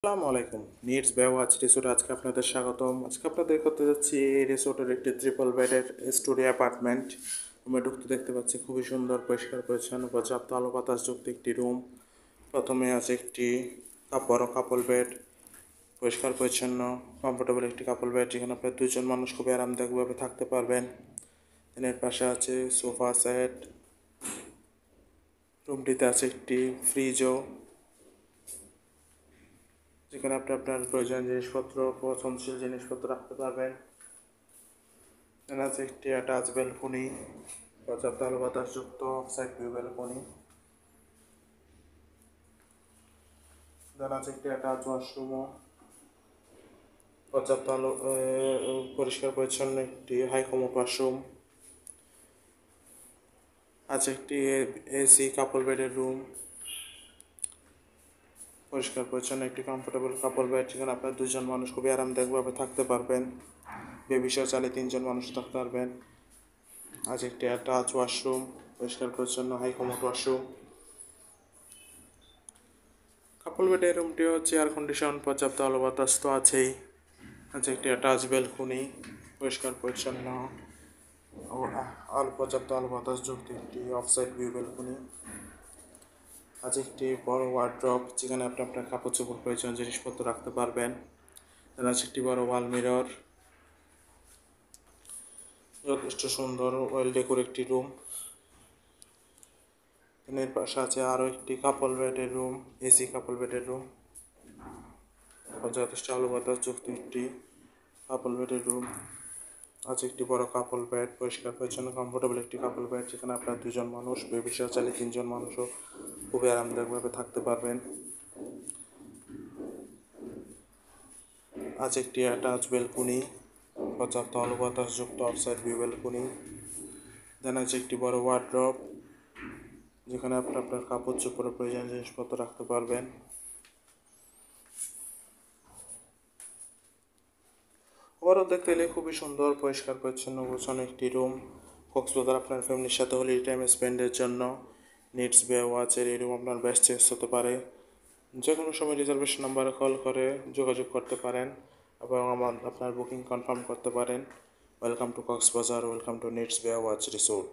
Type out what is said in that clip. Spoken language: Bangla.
আসসালামু আলাইকুম। নিডস বে ওয়াচ রিসোর্ট আজকে আপনাদের স্বাগতম। আজকে আপনাদের করতে যাচ্ছি এই রিসোর্টের একটি ট্রিপল বেডের স্টুডিও অ্যাপার্টমেন্ট। রুমে ঢুকতে দেখতে পাচ্ছি খুবই সুন্দর পরিষ্কার পরিচ্ছন্ন পর্যাপ্ত আলো বাতাসযুক্ত একটি রুম। প্রথমে আছে একটি বড় কাপল বেড, পরিষ্কার পরিচ্ছন্ন কমফোর্টেবল একটি কাপল বেড, যেখানে আপনার দুজন মানুষ খুবই আরামদায়কভাবে থাকতে পারবেন। এর পাশে আছে সোফা সেট। রুমটিতে আছে একটি ফ্রিজও, যেখানে আপনি আপনার প্রয়োজনীয় জিনিসপত্র, পছন্দশীল জিনিসপত্র রাখতে পারবেন। এখানে আছে একটি অ্যাটাচ ব্যালকনি, পর্যাপ্ত আলো বাতাসযুক্ত সাইড ভিউ ব্যালকনি। এখানে আছে একটি অ্যাটাচ ওয়াশরুমও, পর্যাপ্ত আলো পরিষ্কার পরিচ্ছন্ন একটি হাই কমোড ওয়াশরুম। আছে একটি এসি কাপল বেডের রুম, পরিষ্কার পরিচ্ছন্ন একটি কমফোর্টেবল কাপল বেড, যেখানে আপনার দুজন মানুষ খুবই আরামদায়কভাবে থাকতে পারবেন। বেবি সহ চাইলে তিনজন মানুষ থাকতে পারবেন। আজ একটি অ্যাটাচ ওয়াশরুম, পরিষ্কার পরিচ্ছন্ন হাই কমোড ওয়াশরুম। কাপল বেডের রুমটিও চেয়ার কন্ডিশন, পর্যাপ্ত আলো বাতাস তো আছেই। আছে একটি অ্যাটাচ ব্যালকনি, পরিষ্কার পরিচ্ছন্ন পর্যাপ্ত আলো বাতাস যুক্ত একটি অফসাইড ভিউ ব্যালকনি। আছে একটি বড় ওয়ার্ড্রপ, যেখানে আপনি আপনার কাপড় চোপড় প্রয়োজন জিনিসপত্র রাখতে পারবেন। আছে একটি বড় ওয়াল মিরর, যথেষ্ট সুন্দর ওয়েল ডেকোর একটি রুম। এর পাশে আছে আরও একটি কাপল বেডের রুম, এসি কাপল বেডের রুম, যথেষ্ট আলো বাতাস যুক্ত একটি কাপল বেডের রুম। আছে একটি বড় কাপল বেড, পরিষ্কার পরিচ্ছন্ন কমফোর্টেবল একটি কাপল বেড, যেখানে আপনার দুজন মানুষ, বেবি সহ চাইলে তিনজন মানুষও খুবই আরামদায়কভাবে থাকতে পারবেন। আছে একটি অ্যাটাচ ব্যালকনি, পর্যাপ্ত আলো বাতাসযুক্ত অফসাইড ভিউ ব্যালকনি। দেন আছে একটি বড় ওয়ার্ড্রপ, যেখানে আপনি আপনার কাপড় চোপড়ের প্রয়োজনীয় জিনিসপত্র রাখতে পারবেন। ওভারঅল দেখতে এলে খুবই সুন্দর পরিষ্কার পরিচ্ছন্ন গোছানো একটি রুম। কক্সবাজার আপনার ফ্যামিলির সাথে হলিডে টাইম স্পেন্ডের জন্য নিডস বে ওয়াচের এই রুম আপনার বেস্ট চয়েস হতে পারে। যে কোনো সময় রিজার্ভেশন নাম্বারে কল করে যোগাযোগ করতে পারেন এবং আপনার বুকিং কনফার্ম করতে পারেন। Welcome to Cox's Bazar, welcome to needs বে ওয়াচ রিসোর্ট।